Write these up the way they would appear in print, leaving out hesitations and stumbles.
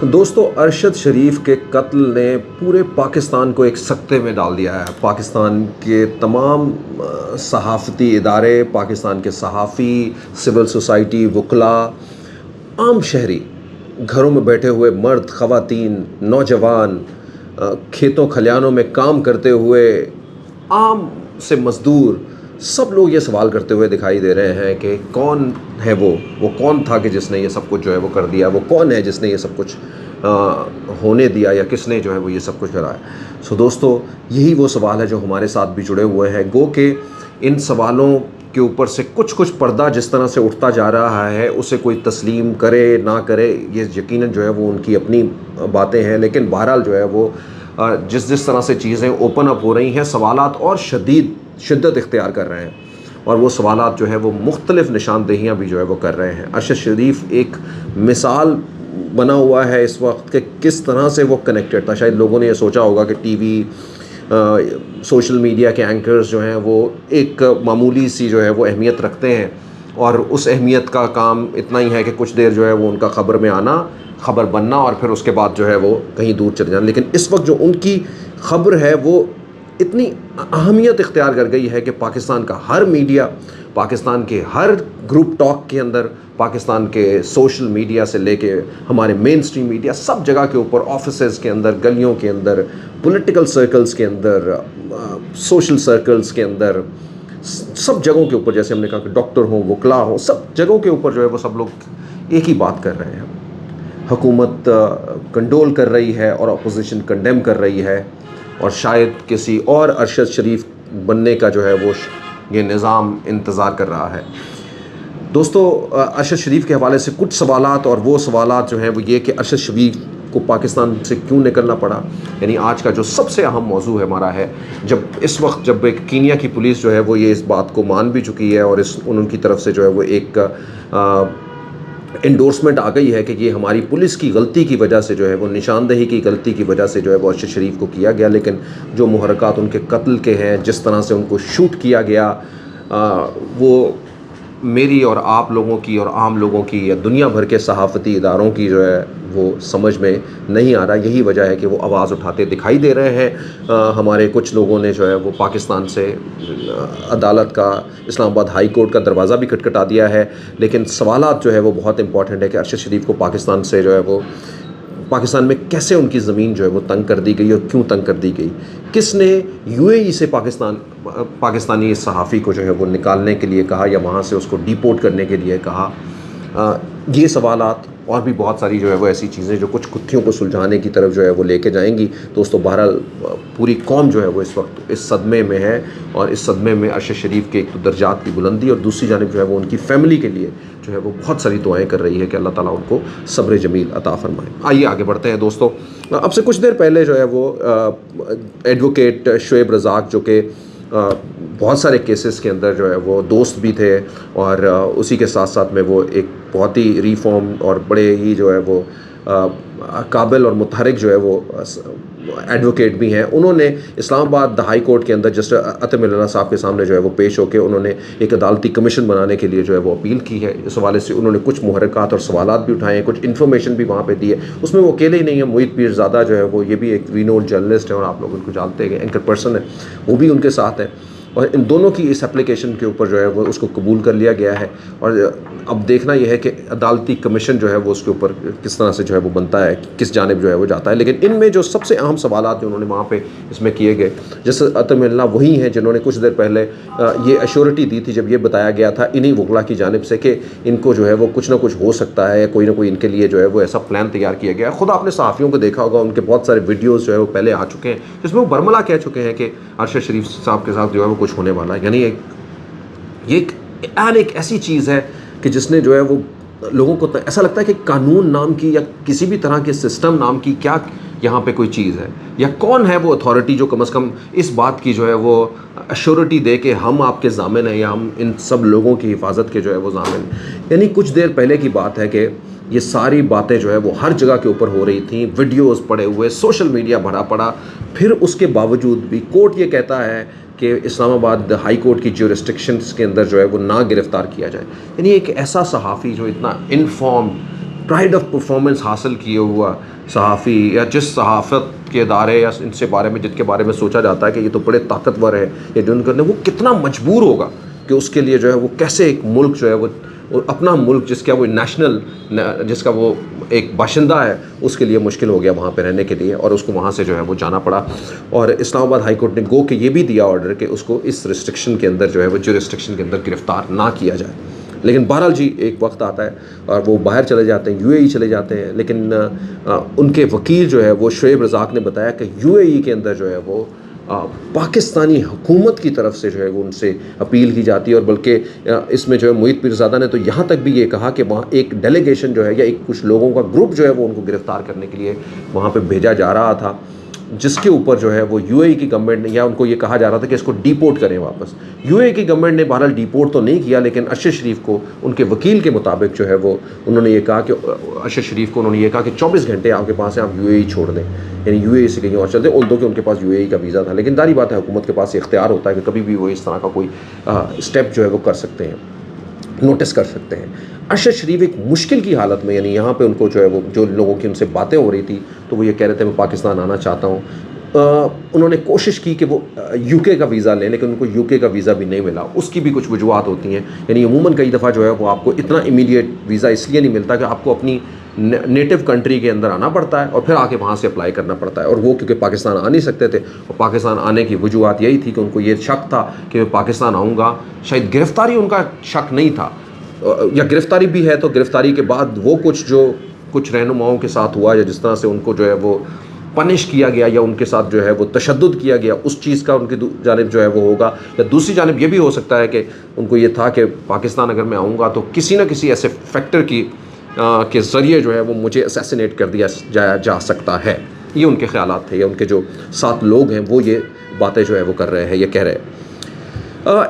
دوستو ارشد شریف کے قتل نے پورے پاکستان کو ایک سکتے میں ڈال دیا ہے۔ پاکستان کے تمام صحافتی ادارے، پاکستان کے صحافی، سول سوسائٹی، وکلاء، عام شہری، گھروں میں بیٹھے ہوئے مرد، خواتین، نوجوان، کھیتوں کھلیانوں میں کام کرتے ہوئے عام سے مزدور، سب لوگ یہ سوال کرتے ہوئے دکھائی دے رہے ہیں کہ کون ہے وہ کون تھا کہ جس نے یہ سب کچھ جو ہے وہ کر دیا، وہ کون ہے جس نے یہ سب کچھ ہونے دیا، یا کس نے جو ہے وہ یہ سب کچھ کرایا۔ سو دوستو یہی وہ سوال ہے جو ہمارے ساتھ بھی جڑے ہوئے ہیں۔ گو کہ ان سوالوں کے اوپر سے کچھ پردہ جس طرح سے اٹھتا جا رہا ہے، اسے کوئی تسلیم کرے نہ کرے، یہ یقیناً جو ہے وہ ان کی اپنی باتیں ہیں، لیکن بہرحال جو ہے وہ جس طرح سے چیزیں اوپن اپ ہو رہی ہیں، سوالات اور شدت اختیار کر رہے ہیں، اور وہ سوالات جو ہے وہ مختلف نشاندہیاں بھی جو ہے وہ کر رہے ہیں۔ ارشد شریف ایک مثال بنا ہوا ہے اس وقت کہ کس طرح سے وہ کنیکٹڈ تھا۔ شاید لوگوں نے یہ سوچا ہوگا کہ ٹی وی، سوشل میڈیا کے اینکرز جو ہیں وہ ایک معمولی سی جو ہے وہ اہمیت رکھتے ہیں، اور اس اہمیت کا کام اتنا ہی ہے کہ کچھ دیر جو ہے وہ ان کا خبر میں آنا، خبر بننا، اور پھر اس کے بعد جو ہے وہ کہیں دور چلے جانا۔ لیکن اس وقت جو ان کی خبر ہے وہ اتنی اہمیت اختیار کر گئی ہے کہ پاکستان کا ہر میڈیا، پاکستان کے ہر گروپ ٹاک کے اندر، پاکستان کے سوشل میڈیا سے لے کے ہمارے مین سٹریم میڈیا، سب جگہ کے اوپر، آفیسز کے اندر، گلیوں کے اندر، پولیٹیکل سرکلز کے اندر، سوشل سرکلز کے اندر، سب جگہوں کے اوپر، جیسے ہم نے کہا کہ ڈاکٹر ہوں، وکلاء ہوں، سب جگہوں کے اوپر جو ہے وہ سب لوگ ایک ہی بات کر رہے ہیں۔ حکومت کنڈول کر رہی ہے اور اپوزیشن کنڈیم کر رہی ہے، اور شاید کسی اور ارشد شریف بننے کا جو ہے وہ یہ نظام انتظار کر رہا ہے۔ دوستو ارشد شریف کے حوالے سے کچھ سوالات، اور وہ سوالات جو ہیں وہ یہ کہ ارشد شریف کو پاکستان سے کیوں نکلنا پڑا۔ یعنی آج کا جو سب سے اہم موضوع ہے ہمارا ہے، جب ایک کینیا کی پولیس جو ہے وہ یہ اس بات کو مان بھی چکی ہے، اور ان کی طرف سے جو ہے وہ ایک انڈورسمنٹ آ گئی ہے کہ یہ ہماری پولیس کی غلطی کی وجہ سے جو ہے وہ، نشاندہی کی غلطی کی وجہ سے جو ہے وہ ارشد شریف کو کیا گیا، لیکن جو محرکات ان کے قتل کے ہیں، جس طرح سے ان کو شوٹ کیا گیا، وہ میری اور آپ لوگوں کی اور عام لوگوں کی یا دنیا بھر کے صحافتی اداروں کی جو ہے وہ سمجھ میں نہیں آ رہا۔ یہی وجہ ہے کہ وہ آواز اٹھاتے دکھائی دے رہے ہیں۔ ہمارے کچھ لوگوں نے جو ہے وہ پاکستان سے عدالت کا، اسلام آباد ہائی کورٹ کا دروازہ بھی کھٹکھٹا دیا ہے، لیکن سوالات جو ہے وہ بہت امپورٹنٹ ہے کہ ارشد شریف کو پاکستان سے جو ہے وہ، پاکستان میں کیسے ان کی زمین جو ہے وہ تنگ کر دی گئی، اور کیوں تنگ کر دی گئی، کس نے یو اے ای سے پاکستانی صحافی کو جو ہے وہ نکالنے کے لیے کہا، یا وہاں سے اس کو ڈیپورٹ کرنے کے لیے کہا۔ یہ سوالات اور بھی بہت ساری جو ہے وہ ایسی چیزیں جو کچھ گتھیوں کو سلجھانے کی طرف جو ہے وہ لے کے جائیں گی۔ دوستو بہرحال پوری قوم جو ہے وہ اس وقت اس صدمے میں ہے، اور اس صدمے میں ارشد شریف کے ایک تو درجات کی بلندی، اور دوسری جانب جو ہے وہ ان کی فیملی کے لیے جو ہے وہ بہت ساری دعائیں کر رہی ہے کہ اللہ تعالیٰ ان کو صبر جمیل عطا فرمائے۔ آئیے آگے بڑھتے ہیں دوستو۔ اب سے کچھ دیر پہلے جو ہے وہ ایڈوکیٹ شعیب رزاق، جو کہ بہت سارے کیسز کے اندر جو ہے وہ دوست بھی تھے، اور اسی کے ساتھ ساتھ میں وہ ایک بہت ہی ریفارم اور بڑے ہی جو ہے وہ قابل اور متحرک جو ہے وہ ایڈوکیٹ بھی ہیں، انہوں نے اسلام آباد ہائی کورٹ کے اندر جسٹس عطم اللہ صاحب کے سامنے جو ہے وہ پیش ہو کے انہوں نے ایک عدالتی کمیشن بنانے کے لیے جو ہے وہ اپیل کی ہے۔ اس حوالے سے انہوں نے کچھ محرکات اور سوالات بھی اٹھائے ہیں، کچھ انفارمیشن بھی وہاں پہ دی ہے۔ اس میں وہ اکیلے ہی نہیں ہیں، محیط پیرزادہ جو ہے وہ یہ بھی ایک رینوڈ جرنلسٹ ہے، اور آپ لوگ ان کو جانتے ہیں، اینکر پرسن ہے، وہ بھی ان کے ساتھ ہے، اور ان دونوں کی اس اپلیکیشن کے اوپر جو ہے وہ اس کو قبول کر لیا گیا ہے۔ اور اب دیکھنا یہ ہے کہ عدالتی کمیشن جو ہے وہ اس کے اوپر کس طرح سے جو ہے وہ بنتا ہے، کس جانب جو ہے وہ جاتا ہے۔ لیکن ان میں جو سب سے اہم سوالات جو انہوں نے وہاں پہ اس میں کیے گئے، جیسے عطم اللہ وہی ہیں جنہوں نے کچھ دیر پہلے یہ ایشورٹی دی تھی، جب یہ بتایا گیا تھا انہی وکلا کی جانب سے کہ ان کو جو ہے وہ کچھ نہ کچھ ہو سکتا ہے، یا کوئی نہ کوئی ان کے لیے جو ہے وہ ایسا پلان تیار کیا گیا ہے۔ خود آپ نے صحافیوں کو دیکھا ہوگا، ان کے بہت سارے ویڈیوز جو ہے وہ پہلے آ چکے ہیں، جس میں وہ برملا کہہ چکے ہیں کہ ارشد شریف صاحب کے ساتھ جو ہے وہ کچھ ہونے والا ہے۔ یعنی یہ ایک ایسی چیز ہے کہ جس نے جو ہے وہ لوگوں کو ایسا لگتا ہے کہ قانون نام کی یا کسی بھی طرح کے سسٹم نام کی کیا یہاں پہ کوئی چیز ہے، یا کون ہے وہ اتھارٹی جو کم از کم اس بات کی جو ہے وہ ایشورٹی دے کہ ہم آپ کے ضامن ہیں، یا ہم ان سب لوگوں کی حفاظت کے جو ہے وہ ضامن ہیں۔ یعنی کچھ دیر پہلے کی بات ہے کہ یہ ساری باتیں جو ہے وہ ہر جگہ کے اوپر ہو رہی تھیں، ویڈیوز پڑے ہوئے، سوشل میڈیا بھرا پڑا، پھر اس کے باوجود بھی کورٹ یہ کہتا ہے کہ اسلام آباد ہائی کورٹ کی جیورسڈکشنز کے اندر جو ہے وہ نہ گرفتار کیا جائے۔ یعنی ایک ایسا صحافی جو اتنا انفارم، پرائڈ آف پرفارمنس حاصل کیے ہوا صحافی یا جس صحافت کے ادارے یا ان سے بارے میں جن کے بارے میں سوچا جاتا ہے کہ یہ تو بڑے طاقتور ہے یا جن کرنے، وہ کتنا مجبور ہوگا کہ اس کے لیے جو ہے وہ کیسے ایک ملک جو ہے وہ اپنا ملک جس کا وہ نیشنل، جس کا وہ ایک باشندہ ہے، اس کے لیے مشکل ہو گیا وہاں پہ رہنے کے لیے، اور اس کو وہاں سے جو ہے وہ جانا پڑا. اور اسلام آباد ہائی کورٹ نے گو کہ یہ بھی دیا آرڈر کہ اس کو اس ریسٹرکشن کے اندر جو ہے وہ جورسڈکشن کے اندر گرفتار نہ کیا جائے. لیکن بہرحال جی ایک وقت آتا ہے اور وہ باہر چلے جاتے ہیں، یو اے ای چلے جاتے ہیں. لیکن ان کے وکیل جو ہے وہ شعیب رزاق نے بتایا کہ یو اے ای کے اندر جو ہے وہ پاکستانی حکومت کی طرف سے جو ہے وہ ان سے اپیل کی جاتی ہے. اور بلکہ اس میں جو ہے محیط پیرزادہ نے تو یہاں تک بھی یہ کہا کہ وہاں ایک ڈیلیگیشن جو ہے یا ایک کچھ لوگوں کا گروپ جو ہے وہ ان کو گرفتار کرنے کے لیے وہاں پہ بھیجا جا رہا تھا، جس کے اوپر جو ہے وہ یو اے ای کی گورنمنٹ نے، یا ان کو یہ کہا جا رہا تھا کہ اس کو ڈیپورٹ کریں واپس. یو اے ای کی گورنمنٹ نے بہرحال ڈیپورٹ تو نہیں کیا، لیکن ارشد شریف کو ان کے وکیل کے مطابق جو ہے وہ انہوں نے یہ کہا کہ ارشد شریف کو انہوں نے یہ کہا کہ 24 گھنٹے آپ کے پاس ہیں، آپ یو اے ای چھوڑ دیں، یعنی یو اے ای سے کہیں اور چل دیں. اردو کہ ان کے پاس یو اے ای کا ویزا تھا، لیکن ظاہری بات ہے حکومت کے پاس اختیار ہوتا ہے کہ کبھی بھی وہ اس طرح کا کوئی اسٹیپ جو ہے وہ کر سکتے ہیں، نوٹس کر سکتے ہیں. ارشد شریف ایک مشکل کی حالت میں، یعنی یہاں پہ ان کو جو ہے وہ جو لوگوں کی ان سے باتیں ہو رہی تھی تو وہ یہ کہہ رہے تھے میں پاکستان آنا چاہتا ہوں. انہوں نے کوشش کی کہ وہ یو کے کا ویزا لیں، لیکن ان کو یو کے کا ویزا بھی نہیں ملا. اس کی بھی کچھ وجوہات ہوتی ہیں، یعنی عموماً کئی دفعہ جو ہے وہ آپ کو اتنا امیڈیٹ ویزا اس لیے نہیں ملتا کہ آپ کو اپنی نیٹو کنٹری کے اندر آنا پڑتا ہے اور پھر آ کے وہاں سے اپلائی کرنا پڑتا ہے. اور وہ کیونکہ پاکستان آ نہیں سکتے تھے، اور پاکستان آنے کی وجوہات یہی تھی کہ ان کو یہ شک تھا کہ میں پاکستان آؤں گا. شاید گرفتاری ان کا شک نہیں تھا، یا گرفتاری بھی ہے تو گرفتاری کے بعد وہ کچھ رہنماؤں کے ساتھ ہوا، یا جس طرح سے ان کو جو ہے وہ پنش کیا گیا یا ان کے ساتھ جو ہے وہ تشدد کیا گیا، اس چیز کا ان کی جانب جو ہے وہ ہوگا. یا دوسری جانب یہ بھی ہو سکتا ہے کہ ان کو یہ تھا کہ پاکستان اگر میں آؤں گا تو کسی نہ کسی ایسے فیکٹر کے ذریعے جو ہے وہ مجھے اسیسینیٹ کر دیا جا سکتا ہے. یہ ان کے خیالات تھے، یا ان کے جو ساتھ لوگ ہیں وہ یہ باتیں جو ہے وہ کر رہے ہیں، یہ کہہ رہے ہیں.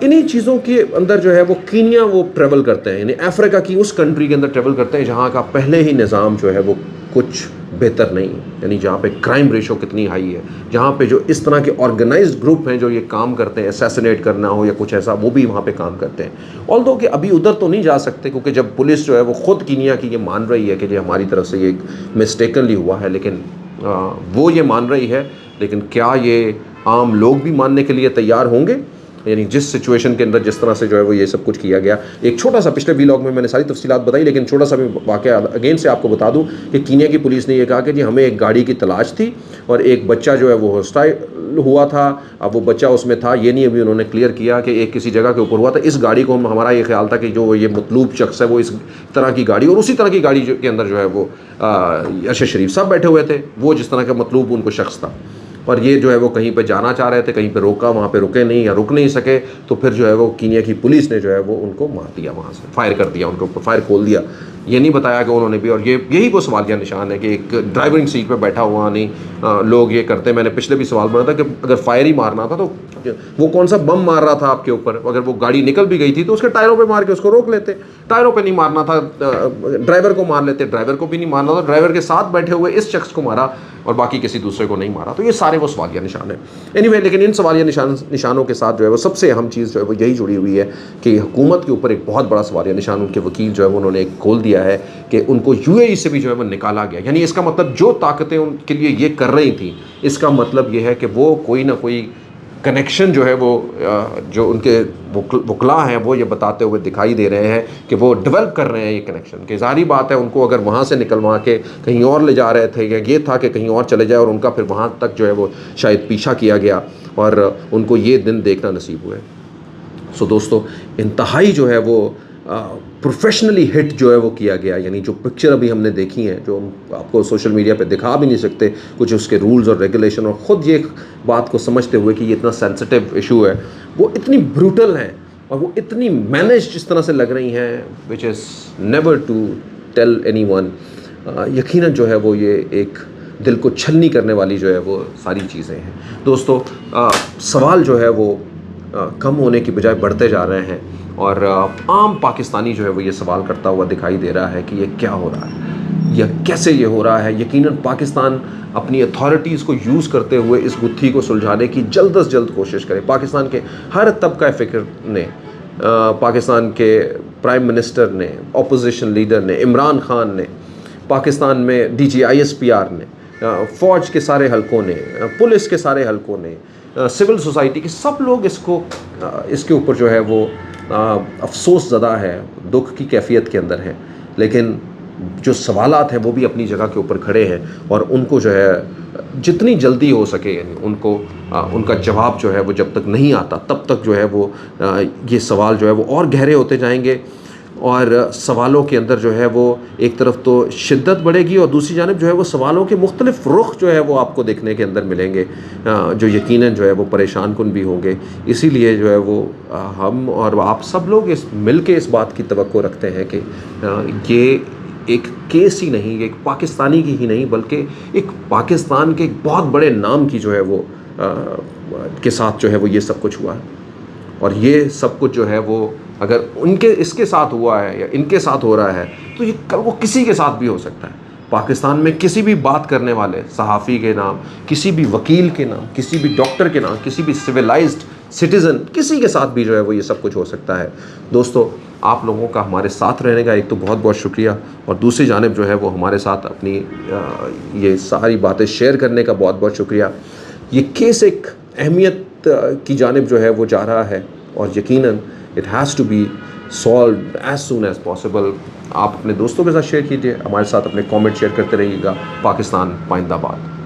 انہی چیزوں کے اندر جو ہے وہ کینیا وہ ٹریول کرتے ہیں، یعنی افریقہ کی اس کنٹری کے اندر ٹریول کرتے ہیں جہاں کا پہلے ہی نظام جو ہے وہ کچھ بہتر نہیں، یعنی جہاں پہ کرائم ریشو کتنی ہائی ہے، جہاں پہ جو اس طرح کے آرگنائزڈ گروپ ہیں جو یہ کام کرتے ہیں، اسیسینیٹ کرنا ہو یا کچھ ایسا، وہ بھی وہاں پہ کام کرتے ہیں. آلدو کہ ابھی ادھر تو نہیں جا سکتے کیونکہ جب پولیس جو ہے وہ خود کینیا کی یہ مان رہی ہے کہ یہ ہماری طرف سے یہ مسٹیکنلی ہوا ہے، لیکن وہ یہ مان رہی ہے، لیکن کیا یہ عام لوگ بھی ماننے کے لیے تیار ہوں گے؟ یعنی جس سچویشن کے اندر جس طرح سے جو ہے وہ یہ سب کچھ کیا گیا. ایک چھوٹا سا پچھلے ویلاگ میں نے ساری تفصیلات بتائی، لیکن چھوٹا سا بھی واقعہ اگین سے آپ کو بتا دوں کہ کینیا کی پولیس نے یہ کہا کہ جی ہمیں ایک گاڑی کی تلاش تھی اور ایک بچہ جو ہے وہ ہاسٹائل ہوا تھا. اب وہ بچہ اس میں تھا، یہ نہیں ابھی انہوں نے کلیئر کیا کہ ایک کسی جگہ کے اوپر ہوا تھا. اس گاڑی کو ہمارا یہ خیال تھا کہ جو یہ مطلوب شخص ہے وہ اس طرح کی گاڑی، اور اسی طرح کی گاڑی کے اندر جو ہے وہ ارشد شریف صاحب بیٹھے ہوئے تھے، وہ جس طرح کا مطلوب ان کو شخص تھا. اور یہ جو ہے وہ کہیں پہ جانا چاہ رہے تھے، کہیں پہ روکا، وہاں پہ رکے نہیں یا رک نہیں سکے، تو پھر جو ہے وہ کینیا کی پولیس نے جو ہے وہ ان کو مار دیا، وہاں سے فائر کر دیا، ان کے اوپر فائر کھول دیا. یہ نہیں بتایا کہ انہوں نے بھی، اور یہی وہ سوالیہ نشان ہے کہ ایک ڈرائیونگ سیٹ پہ بیٹھا ہوا نہیں لوگ یہ کرتے. میں نے پچھلے بھی سوال بنا تھا کہ اگر فائر ہی مارنا تھا تو وہ کون سا بم مار رہا تھا آپ کے اوپر؟ اگر وہ گاڑی نکل بھی گئی تھی تو اس کے ٹائروں پہ مار کے اس کو روک لیتے. ٹائروں پہ نہیں مارنا تھا، ڈرائیور کو مار لیتے. ڈرائیور کو بھی نہیں مارنا تھا، ڈرائیور کے ساتھ بیٹھے ہوئے اس شخص کو مارا اور باقی کسی دوسرے کو نہیں مارا. تو یہ سارے وہ سوالیہ نشان ہیں. اینی لیکن ان سوالیہ نشانوں کے ساتھ جو ہے وہ سب سے اہم چیز جو ہے وہ یہی جڑی ہوئی ہے کہ حکومت کے اوپر ایک بہت بڑا سوالیہ نشان ان کے وکیل جو ہے وہ انہوں نے ایک کھول دیا ہے کہ ان کو یو اے ای سے بھی جو ہے وہ نکالا گیا. یعنی اس کا مطلب جو طاقتیں ان کے لیے یہ کر رہی تھیں، اس کا مطلب یہ ہے کہ وہ کوئی نہ کوئی کنیکشن جو ہے وہ جو ان کے وکلاء ہیں وہ یہ بتاتے ہوئے دکھائی دے رہے ہیں کہ وہ ڈیولپ کر رہے ہیں یہ کنیکشن. کہ ظاہری بات ہے ان کو اگر وہاں سے نکلوا کے کہیں اور لے جا رہے تھے، یا یہ تھا کہ کہیں اور چلے جائے اور ان کا پھر وہاں تک جو ہے وہ شاید پیچھا کیا گیا اور ان کو یہ دن دیکھنا نصیب ہوئے. سو دوستو، انتہائی جو ہے وہ پروفیشنلی ہٹ جو ہے وہ کیا گیا. یعنی جو پکچر ابھی ہم نے دیکھی ہیں، جو ہم آپ کو سوشل میڈیا پہ دکھا بھی نہیں سکتے، کچھ اس کے رولز اور ریگولیشن، اور خود یہ بات کو سمجھتے ہوئے کہ یہ اتنا سینسٹیو ایشو ہے، وہ اتنی بروٹل ہیں اور وہ اتنی مینیج جس طرح سے لگ رہی ہیں، which is never to tell anyone. یقیناً جو ہے وہ یہ ایک دل کو چھلنی کرنے والی جو ہے وہ ساری چیزیں ہیں. دوستو، سوال جو ہے وہ کم ہونے کی بجائے بڑھتے جا رہے ہیں، اور عام پاکستانی جو ہے وہ یہ سوال کرتا ہوا دکھائی دے رہا ہے کہ یہ کیا ہو رہا ہے، یا کیسے یہ ہو رہا ہے. یقیناً پاکستان اپنی اتھارٹیز کو یوز کرتے ہوئے اس گتھی کو سلجھانے کی جلد از جلد کوشش کرے. پاکستان کے ہر طبقہ فکر نے، پاکستان کے پرائم منسٹر نے، اپوزیشن لیڈر نے، عمران خان نے، پاکستان میں DGISPR نے، فوج کے سارے حلقوں نے، پولیس کے سارے حلقوں نے، سول سوسائٹی کے سب لوگ اس کے اوپر جو ہے وہ افسوس زدہ ہے، دکھ کی کیفیت کے اندر ہیں، لیکن جو سوالات ہیں وہ بھی اپنی جگہ کے اوپر کھڑے ہیں، اور ان کو جو ہے جتنی جلدی ہو سکے، یعنی ان کا جواب جو ہے وہ جب تک نہیں آتا تب تک جو ہے وہ یہ سوال جو ہے وہ اور گہرے ہوتے جائیں گے، اور سوالوں کے اندر جو ہے وہ ایک طرف تو شدت بڑھے گی، اور دوسری جانب جو ہے وہ سوالوں کے مختلف رخ جو ہے وہ آپ کو دیکھنے کے اندر ملیں گے، جو یقیناً جو ہے وہ پریشان کن بھی ہوں گے۔ اسی لیے جو ہے وہ ہم اور آپ سب لوگ مل کے اس بات کی توقع رکھتے ہیں کہ یہ ایک کیس ہی نہیں، ایک پاکستانی کی ہی نہیں، بلکہ ایک پاکستان کے ایک بہت بڑے نام کی جو ہے وہ کے ساتھ جو ہے وہ یہ سب کچھ ہوا ہے، اور یہ سب کچھ جو ہے وہ اگر اس کے ساتھ ہوا ہے یا ان کے ساتھ ہو رہا ہے تو یہ وہ کسی کے ساتھ بھی ہو سکتا ہے۔ پاکستان میں کسی بھی بات کرنے والے صحافی کے نام، کسی بھی وکیل کے نام، کسی بھی ڈاکٹر کے نام، کسی بھی سویلائزڈ سٹیزن، کسی کے ساتھ بھی جو ہے وہ یہ سب کچھ ہو سکتا ہے۔ دوستو، آپ لوگوں کا ہمارے ساتھ رہنے کا ایک تو بہت بہت شکریہ، اور دوسری جانب جو ہے وہ ہمارے ساتھ اپنی یہ ساری باتیں شیئر کرنے کا بہت بہت شکریہ۔ یہ کیس ایک اہمیت کی جانب جو ہے وہ جا رہا ہے، اور یقیناً it has to be solved as soon as possible. آپ اپنے دوستوں کے ساتھ شیئر کیجیے، ہمارے ساتھ اپنے کامنٹ شیئر کرتے رہیے گا۔ پاکستان پائندہ باد۔